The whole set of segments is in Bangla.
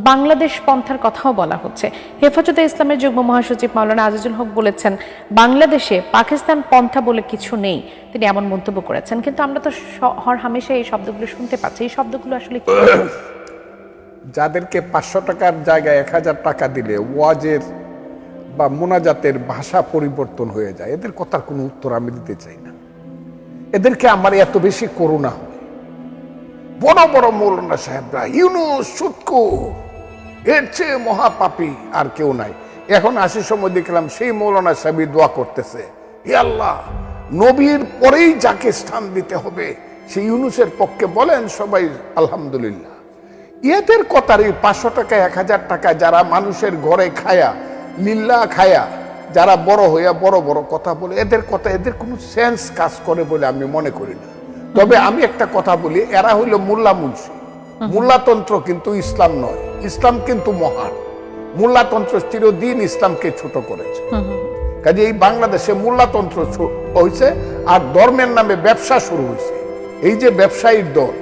বাংলাদেশ পন্থার কথাও বলা হচ্ছে। হেফাজতে ইসলামের যুগ্ম মহাসচিব মাওলানা আজিজুল হক বলেছেন, বাংলাদেশে পাকিস্তান পন্থা বলে কিছু নেই। তিনি এমন মন্তব্য করেছেন, কিন্তু আমরা তো হরহামেশা এই শব্দগুলো শুনতে পাচ্ছি। এই শব্দগুলো আসলে কি? যাদেরকে 500 টাকার জায়গায় 1000 টাকা দিলে ওয়াজের বা মোনাজাতের ভাষা পরিবর্তন হয়ে যায়, এদের কথার কোনো উত্তর আমি দিতে চাই না। এদেরকে আমার এত বেশি করুণা হয়। বড় বড় মৌলানা সাহেবরা ইউনুস সুৎখোর, এর চেয়ে মহাপাপী আর কেউ নাই। এখন আসার সময় দেখলাম সেই মৌলানা সাহেবই দোয়া করতেছে, হে আল্লাহ, নবীর পরেই যাকে স্থান দিতে হবে সেই ইউনুসের পক্ষে বলেন সবাই আলহামদুলিল্লাহ। এদের কথার এই 500 টাকা 1000 টাকা যারা মানুষের ঘরে খায়া লিল্লা খায়া যারা বড় হইয়া বড় বড় কথা বলে, এদের কথা এদের কোনো সেন্স কাজ করে বলে আমি মনে করি না। তবে আমি একটা কথা বলি, এরা হইল মোল্লা মুন্সি। মোল্লাতন্ত্র কিন্তু ইসলাম নয়, ইসলাম কিন্তু মহান। মোল্লাতন্ত্র চিরদিন ইসলামকে ছোট করেছে। কাজে এই বাংলাদেশে মোল্লাতন্ত্র হয়েছে আর ধর্মের নামে ব্যবসা শুরু হয়েছে। এই যে ব্যবসায়ীর দল,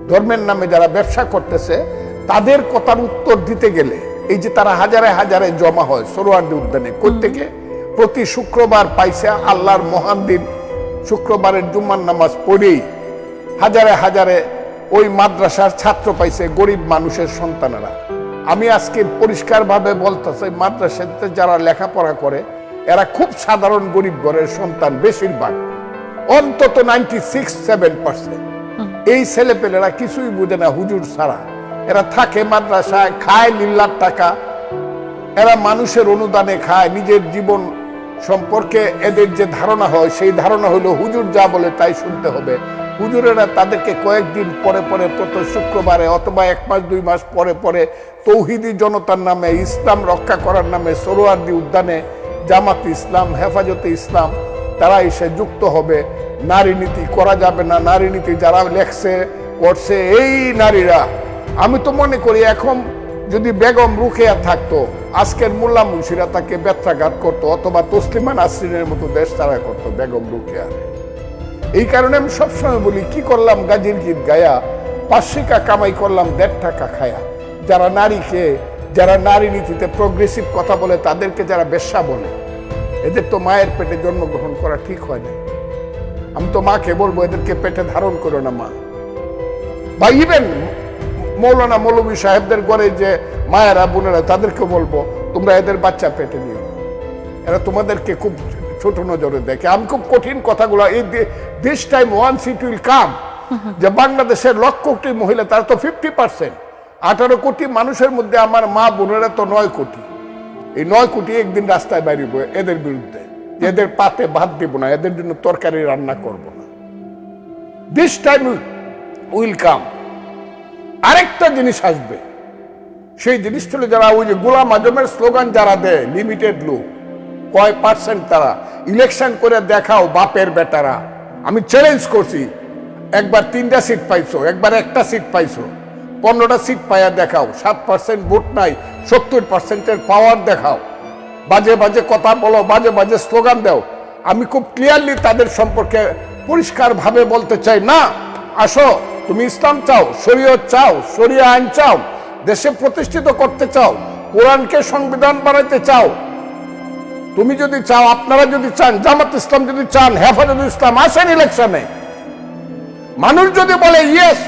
ধর্মের নামে যারা ব্যবসা করতেছে, তাদের কথার উত্তর দিতে গেলে এই যে তারা হাজারে হাজারে জমা হয় সোহরাওয়ার্দী উদ্যানে, প্রত্যেকে প্রতি শুক্রবার পাইছে আল্লাহর মহান দিন, শুক্রবারের জুম্মার নামাজ পড়েই হাজারে হাজারে ওই মাদ্রাসার ছাত্র পাইছে, গরিব মানুষের সন্তানেরা। আমি আজকে পরিষ্কারভাবে বলতেছি, মাদ্রাসাতে যারা লেখাপড়া করে এরা খুব সাধারণ গরিব ঘরের সন্তান, বেশিরভাগ অন্তত 96-7%। এই ছেলেপেলেরা কিছুই বুঝে না হুজুর ছাড়া। এরা থাকে মাদ্রাসায়, খায় লিল্লার টাকা, এরা মানুষের অনুদানে খায়। নিজের জীবন সম্পর্কে এদের যে ধারণা হয় সেই ধারণা হলো হুজুর যা বলে তাই শুনতে হবে। হুজুরেরা তাদেরকে কয়েকদিন পরে পরে প্রতি শুক্রবারে অথবা 1 মাস 2 মাস পরে পরে তৌহিদি জনতার নামে, ইসলাম রক্ষা করার নামে সোহরাওয়ার্দী উদ্যানে জামাত ইসলাম, হেফাজতে ইসলাম তারা এসে যুক্ত হবে। নারী নীতি করা যাবে না, নারী নীতি যারা লেখছে করছে এই নারীরা। আমি তো মনে করি এখন যদি বেগম রুকেয়া থাকতো, আজকের মোল্লা মুন্সিরা তাকে বেত্রাঘাত করতো অথবা তসলিমা নাসরিনের মতো দেশ তারা করতো বেগম রুকেয়া। এই কারণে আমি সবসময় বলি, কি করলাম গাজীর গীত গায়া, 5 টাকা কামাই করলাম 1.5 টাকা খায়া। যারা নারীকে, যারা নারী নীতিতে প্রগ্রেসিভ কথা বলে, তাদেরকে যারা বেশ্যা বলে, এদের তো মায়ের পেটে জন্মগ্রহণ করা ঠিক হয় না। আমি তো মাকে বলবো এদেরকে পেটে ধারণ করো না মা। বা ইভেন মৌলানা মৌলভী সাহেবদের ঘরে যে মায়েরা বোনেরা, তাদেরকে বলবো তোমরা এদের বাচ্চা পেটে নিও না, এরা তোমাদেরকে খুব ছোট নজরে দেখে। আমি খুব কঠিন কথাগুলো, এই this time once it will come, যে বাংলাদেশের 1 কোটি মহিলা, তারা তো 50%, 18 কোটি মানুষের মধ্যে আমার মা বোনেরা তো 9 কোটি। এই 9 কোটি একদিন রাস্তায় বেরিয়ে এদের বিরুদ্ধে, এদের পাতে ভাত দিব না, এদের জন্য তরকারি রান্না করব না। This time will come. আরেকটা জিনিস আসবে, সেই জিনিসটা হলো যারা ওই যে গোলাম আজমের স্লোগান যারা দেয়, লিমিটেড লোক, কয় % তারা ইলেকশন করে দেখাও বাপের বেটারা। আমি চ্যালেঞ্জ করছি, একবার 3টা সিট পাইছো, একবার 1টা সিট পাইছো, 15টা সিট পাইয়া দেখাও। 7% ভোট নাই, 70%-এর পাওয়ার দেখাও। বাজে বাজে কথা বলো, বাজে বাজে স্লোগান দাও। আমি খুব ক্লিয়ারলি তাদের সম্পর্কে পরিষ্কারভাবে বলতে চাই, না আসো, তুমি ইসলাম চাও, শরীয়ত চাও, শরিয়া আইন চাও, দেশে প্রতিষ্ঠিত করতে চাও, কোরআনকে সংবিধান বানাইতে চাও, তুমি যদি চাও, আপনারা যদি চান, জামাত ইসলাম যদি চান, হেফাজতে ইসলাম, আসেন ইলেকশনে। মানুষ যদি বলে ইয়েস,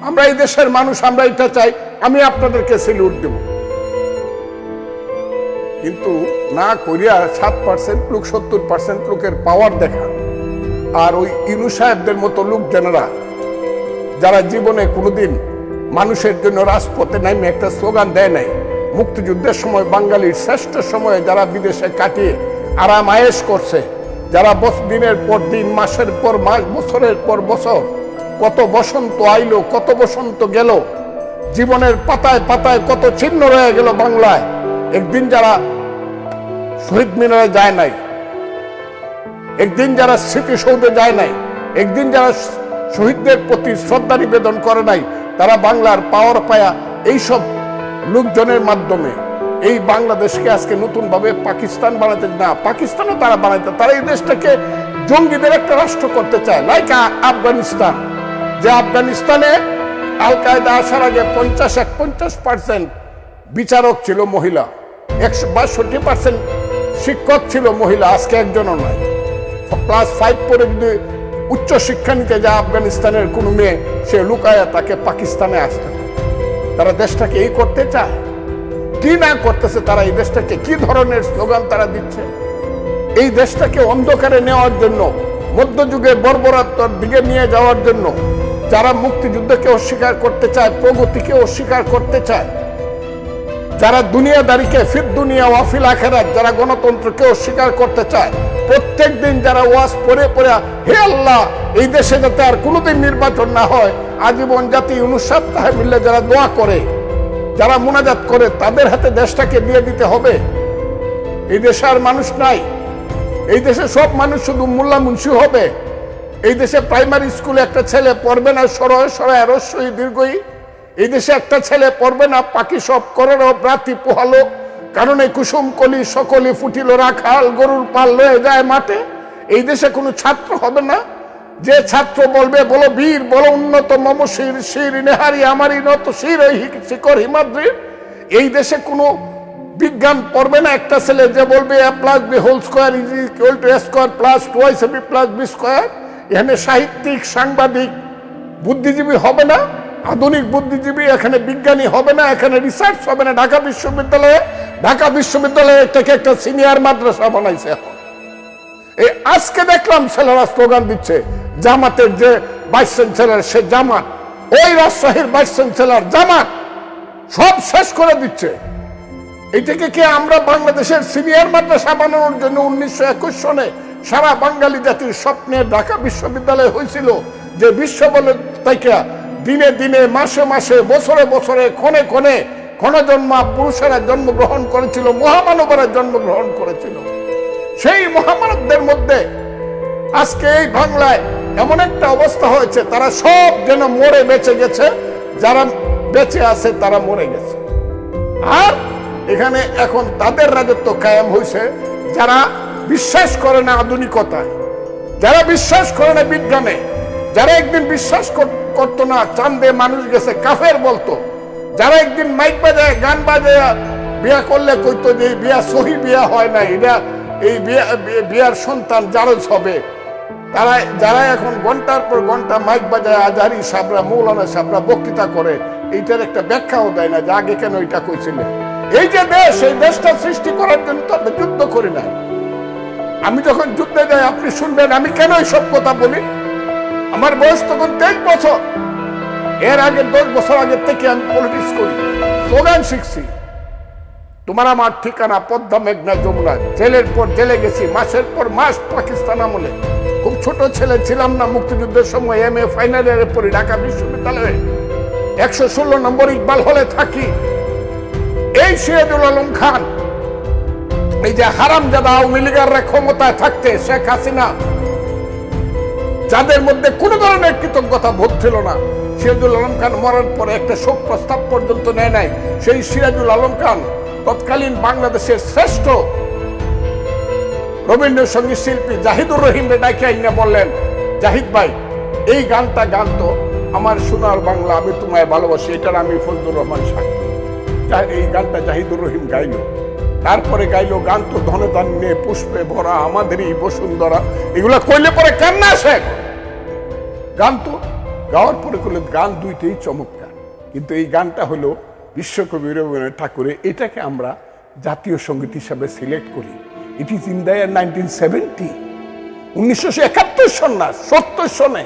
আমরা এই দেশের মানুষ, আমরা এটা চাই, আমি আপনাদেরকে সেলিউট দেব। কিন্তু না করিয়া 7% লোক 70% লোকের পাওয়ার দেখান। আর ওই ইউনূস সাহেবদের মতো লোক যারা জীবনে কোনোদিন মানুষের জন্য রাজপথে নামে একটা স্লোগান দেয় নাই, মুক্তিযুদ্ধের সময় বাঙালির শ্রেষ্ঠ সময়ে যারা বিদেশে কাটিয়ে আরাম আয়েশ করছে, যারা দিনের পর দিন, মাসের পর মাস, বছরের পর বছর, কত বসন্ত আইলো, কত বসন্ত গেল, জীবনের পাতায় পাতায় কত চিহ্ন রয়ে গেল বাংলায়। একদিন যারা শহীদ মিনারে যায় নাই, একদিন যারা স্মৃতিসৌধে যায় নাই, একদিন যারা শহীদদের প্রতি শ্রদ্ধা নিবেদন করে নাই, তারা বাংলার পাওয়ার পায়া এইসব লোকজনের মাধ্যমে এই বাংলাদেশকে আজকে নতুন ভাবে পাকিস্তান বানাতে, না পাকিস্তানও তারা বানাইতে, তারা এই দেশটাকে জঙ্গিদের একটা রাষ্ট্র করতে চায়, লাইক আফগানিস্তান। যে আফগানিস্তানে আল কায়দা আসার আগে 50% বিচারক ছিল মহিলা, 62% শিক্ষক ছিল মহিলা, আজকে একজনও নয়। ক্লাস 5 পরে যদি উচ্চ শিক্ষা নিতে যায় আফগানিস্তানের কোনো মেয়ে, সে লুকায়া তাকে পাকিস্তানে আসতে হবে। তারা দেশটাকে এই করতে চায়, কি না করতেছে তারা, এই দেশটাকে কি ধরনের স্লোগান তারা দিচ্ছে, এই দেশটাকে অন্ধকারে নেওয়ার জন্য, মধ্যযুগের বর্বরতার দিকে নিয়ে যাওয়ার জন্য, যারা মুক্তিযুদ্ধকে অস্বীকার করতে চায়, প্রগতিকে অস্বীকার করতে চায়, যারা দুনিয়াদারিকে ফির দুনিয়া ওয়াফিল আখিরাত, যারা গণতন্ত্রকে অস্বীকার করতে চায়, প্রত্যেক দিন যারা ওয়াজ পড়ে পড়ে হে আল্লাহ এই দেশে যাতে আর কোনোদিন নির্বাচন না হয়, আজীবন জাতি 59 সপ্তাহে মিললে যারা দোয়া করে, যারা মুনাজাত করে, তাদের হাতে দেশটাকে দিয়ে দিতে হবে। এই দেশে আর মানুষ নাই, এই দেশে সব মানুষ শুধু মোল্লা মুন্সি হবে। এই দেশে প্রাইমারি স্কুলে একটা ছেলে পড়বে না সরয় সরয় রস্যই দীর্ঘই, এই দেশে একটা ছেলে পড়বে না পাখি সব করের রাতি পোহালো, কারণ এই কুসুম কলি সকলি ফুটিল রাখাল গরুর পাল লয়ে যায় মাঠে। এই দেশে কোনো ছাত্র হবে না যে ছাত্র বলবে বলো বীর বলো উন্নত মম শির শির নেহারি আমারই নত শির শিকর হিমাদ্রির। এই দেশে কোনো বিজ্ঞান পড়বে না একটা ছেলে যে বলবে a plus b whole square is equal to a square plus twice b plus b square। এখানে সাহিত্যিক সাংবাদিক বুদ্ধিজীবী হবে না, আধুনিক বুদ্ধিজীবী, এখানে বিজ্ঞানী হবে না, এখানে রিসার্চ হবে না। ঢাকা বিশ্ববিদ্যালয়ে এটাকে একটা সিনিয়র মাদ্রাসা বানাইছে। এখন এই আজকে দেখলাম ছেলেরা স্লোগান দিচ্ছে, জামাতের যে ভাইস চ্যান্সেলর সে জামাত, ওই রাজশাহীর ভাইস চ্যান্সেলর জামাত, সব শেষ করে দিচ্ছে। এটাকে কি আমরা বাংলাদেশের সিনিয়র মাদ্রাসা বানানোর জন্য 1921 সনে সারা বাঙালি জাতির স্বপ্নে ঢাকা বিশ্ববিদ্যালয় হয়েছিল, যে বিশ্ব বলে তাইকা দিনে দিনে মাসে মাসে বছরে বছরে ক্ষণে ক্ষণে ক্ষণজন্মা পুরুষেরা জন্মগ্রহণ করেছিল, মহামানবরা জন্মগ্রহণ করেছিল। সেই মহামানবদের মধ্যে আজকে এই বাংলায় এমন একটা অবস্থা হয়েছে, তারা সব যেন মরে বেঁচে গেছে, যারা বেঁচে আছে তারা মরে গেছে। আর এখানে এখন তাদের রাজত্ব কায়েম হয়েছে যারা বিশ্বাস করে না আধুনিকতায়, যারা বিশ্বাস করে না বিজ্ঞানে, যারা একদিন বিশ্বাস করতো না চাঁদে মানুষ গেছে কাফের বলতো, যারা একদিন মাইক বাজায় গান বাজায় বিয়া করলে কইতো যে বিয়া সহি বিয়া হয় না, এটা এই বিয়ার সন্তান জারজ হবে, যারা এখন ঘন্টার পর ঘন্টা মাইক বাজায় আজহারি সাবরা মৌলানা সাবরা বক্তৃতা করে, এইটার একটা ব্যাখ্যাও দেয় না যে আগে কেন এটা কইছিলেন। এই যে দেশ, এই দেশটা সৃষ্টি করার জন্য তো আমরা যুদ্ধ করি না। আমি যখন যুদ্ধে যাই আপনি শুনবেন আমি কেন এইসব কথা বলি। আমার বয়স তখন 23 বছর, এর আগে 10 বছর আগে থেকে আমি পলিটিক্স করি, স্লোগান শিখছি। তোমার আমার ঠিকানা পদ্মা মেঘনা যমুনা, জেলের পর জেলে গেছি, মাসের পর মাস পাকিস্তান আমলে। খুব ছোট ছেলে ছিলাম না, মুক্তিযুদ্ধের সময় MA ফাইনাল ইয়ারে পড়ি ঢাকা বিশ্ববিদ্যালয়ে, 116 নম্বর ইকবাল হলে থাকি। এই সিরাজুল আলম খান, এই যে হারামজাদা আওয়ামী লীগের ক্ষমতায় থাকতে শেখ হাসিনা, যাদের মধ্যে কোন ধরনের কৃতজ্ঞতা বোধ ছিল না, সিরাজুল আলম খান মরার পরে একটা শোক প্রস্তাব পর্যন্ত নেয় নাই। সেই সিরাজুল আলম খান তৎকালীন বাংলাদেশের শ্রেষ্ঠ রবীন্দ্রসঙ্গীত শিল্পী জাহিদুর রহিমকে ডাকে আইনা বললেন, জাহিদ ভাই এই গানটা গান তো আমার সোনার বাংলা আমি তোমায় ভালোবাসি, এটার আমি ফজলুর রহমান সাক্ষী। এই গানটা জাহিদুর রহিম গাইল, তারপরে গাইলো গান তো ধনে ধান্যে পুষ্পে ভরা আমাদেরই বসুন্ধরা। এগুলা কইলে পরে কান্না আসে। গান তো গাওয়ার পরে করলে গান দুইটাই চমৎকার, কিন্তু এই গানটা হলো বিশ্বকবি রবীন্দ্রনাথ ঠাকুরের, এটাকে আমরা জাতীয় সঙ্গীত হিসাবে সিলেক্ট করি। It is in the year 1970, 1971 সন না 70 সনে।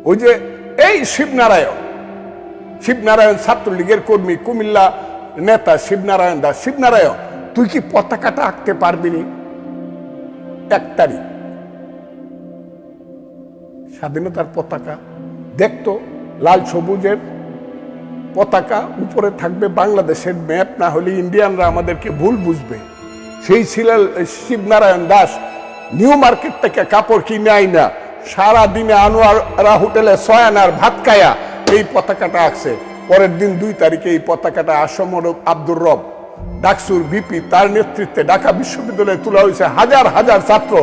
ওই যে এই শিবনারায়ণ ছাত্রলীগের কর্মী, কুমিল্লা নেতা শিবনারায়ণ দাস, শিবনারায়ণ তুই কি পতাকাটা আঁকতে পারবি নি? 1 তারিখ স্বাধীনতার পতাকা দেখতো, লাল সবুজের পতাকা, উপরে থাকবে বাংলাদেশের ম্যাপ, না হলে ইন্ডিয়ানরা আমাদেরকে ভুল বুঝবে। সেই ছিল শিবনারায়ণ দাস, নিউ মার্কেট থেকে কাপড় কিনে আইনা সারা দিনে আনোয়ারা হোটেলে 6 আনার ভাত খায়া এই পতাকাটা আঁকছে। পরের দিন 2 তারিখে এই পতাকাটা আসমরক আব্দুর রব ডাকসুর ভিপি তার নেতৃত্বে ঢাকা বিশ্ববিদ্যালয়ে তোলা হয়েছে। হাজার হাজার ছাত্র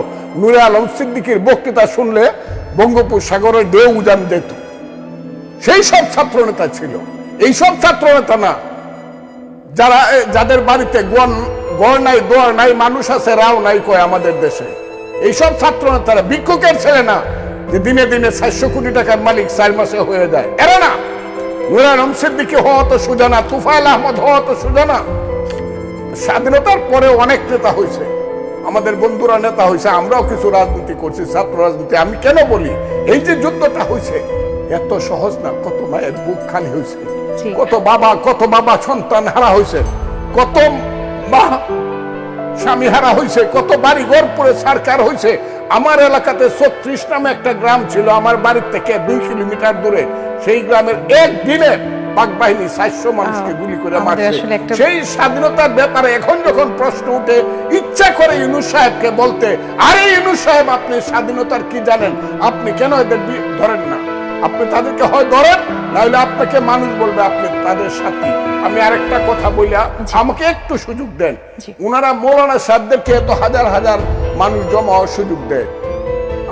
নূরে আলম সিদ্দিকীর বক্তৃতা শুনলে বঙ্গোপসাগরের ঢেউ উজান যেত। সেই সব ছাত্রনেতা ছিল, এইসব ছাত্রনেতা না যাদের বাড়িতে গড় নাই দোয়ার নাই, মানুষ আছে রাও নাই কয় আমাদের দেশে। এইসব ছাত্রনেতারা ভিক্ষুকের ছেলে না, যে দিনে দিনে 400 কোটি টাকার মালিক 4 মাসে হয়ে যায়, এরা না। নূর আলম সিদ্দিকী হওয়া তো সোজা না, তুফাইল আহমদ হওয়া তো সোজা না। স্বাধীনতার পরে অনেক নেতা হয়েছে, আমাদের বন্ধুরা নেতা হয়েছে, আমরাও কিছু রাজনীতি করছি, ছাত্র রাজনীতি। আমি কেন বলি, এই যে যুদ্ধটা হয়েছে এত সহজ না, কত মায়ের বুক খালি হয়েছে, কত বাবা সন্তান হারা হয়েছে, কত মা স্বামী হারা হয়েছে, কত বাড়ি ঘর পরে সরকার হয়েছে। আমার এলাকাতে 36 নামে একটা গ্রাম ছিল, আমার বাড়ির থেকে 2 কিলোমিটার দূরে। সেই গ্রামের একদিনে পাক বাহিনী 400 মানুষকে গুলি করে মারছে। সেই স্বাধীনতার ব্যাপারে এখন যখন প্রশ্ন উঠে, ইচ্ছা করে ইউনূস সাহেবকে বলতে, আরে ইউনূস সাহেব আপনি স্বাধীনতার কি জানেন, আপনি কেন এদের ধরেন না? আপনি তাদেরকে হয় ধরেন, নাহলে আপনাকে মানুষ বলবে আপনি তাদের সাথী। আমি আরেকটা কথা বলিয়া, আমাকে একটু সুযোগ দেন। ওনারা মৌলানা সাহেবদেরকে এত হাজার হাজার মানুষ জমা হওয়ার সুযোগ দেয়।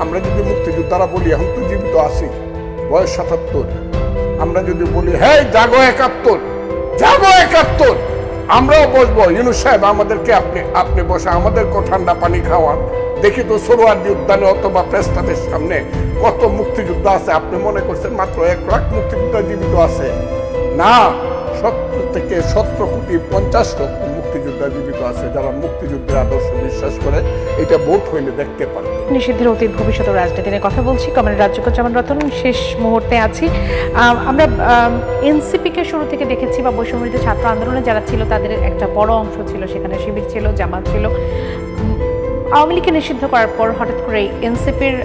আমরা যদি মুক্তিযোদ্ধারা বলি এখন তো জীবিত আছি, বয়স 77, আমরা যদি বলি হ্যাঁ জাগো 71, জাগো 71, আমরাও বসবো। ইউনূস সাহেব আমাদেরকে আপনি বসে আমাদেরকে ঠান্ডা পানি খাওয়ান। দেখি তো সোহরাওয়ার্দী উদ্যানে অথবা প্রেস ক্লাবের সামনে কত মুক্তিযোদ্ধা আছে। আপনি মনে করছেন মাত্র 1 লাখ মুক্তিযোদ্ধা জীবিত আছে? না, 70 থেকে 17 কোটি 50 লক্ষ মুক্তিযোদ্ধা জীবিত আছে, যারা মুক্তিযুদ্ধের আদর্শ বিশ্বাস করে। এটা ভোট হইলে দেখতে পারবে। নিষিদ্ধের অতীত ভবিষ্যৎ রাজনীতি নিয়ে কথা বলছি। কমরেড রাজ্জাকুজ্জামান রতন, শেষ মুহূর্তে আছি। আমরা এনসিপি কে শুরু থেকে দেখেছি, বা বৈষম্যবিরোধী ছাত্র আন্দোলনে যারা ছিল তাদের একটা বড় অংশ ছিল, সেখানে শিবির ছিল, জামাত ছিল। আওয়ামী লীগকে নিষিদ্ধ করার পর হঠাৎ করে এনসিপির,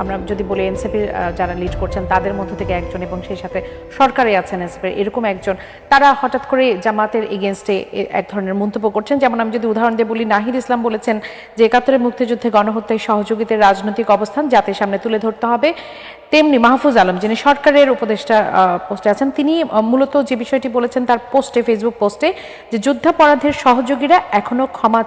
আমরা যদি বলি এনসিপির যারা লিড করছেন তাদের মধ্য থেকে একজন, এবং সেই সাথে সরকারে আছেন এনসিপির এরকম একজন, তারা হঠাৎ করে জামাতের এগেনস্টে এক ধরনের মন্তব্য করছেন। যেমন আমি যদি উদাহরণ দিয়ে বলি, নাহিদ ইসলাম বলেছেন যে 71-এর মুক্তিযুদ্ধে গণহত্যায় সহযোগিতার রাজনৈতিক অবস্থান জাতির সামনে তুলে ধরতে হবে। তেমনি মাহফুজ আলম, যিনি সরকারের উপদেষ্টা পোস্টে আছেন, তিনি মূলত যে বিষয়টি বলেছেন তার পোস্টে, ফেসবুক পোস্টে, যে যুদ্ধাপরাধের সহযোগীরা এখনো ক্ষমা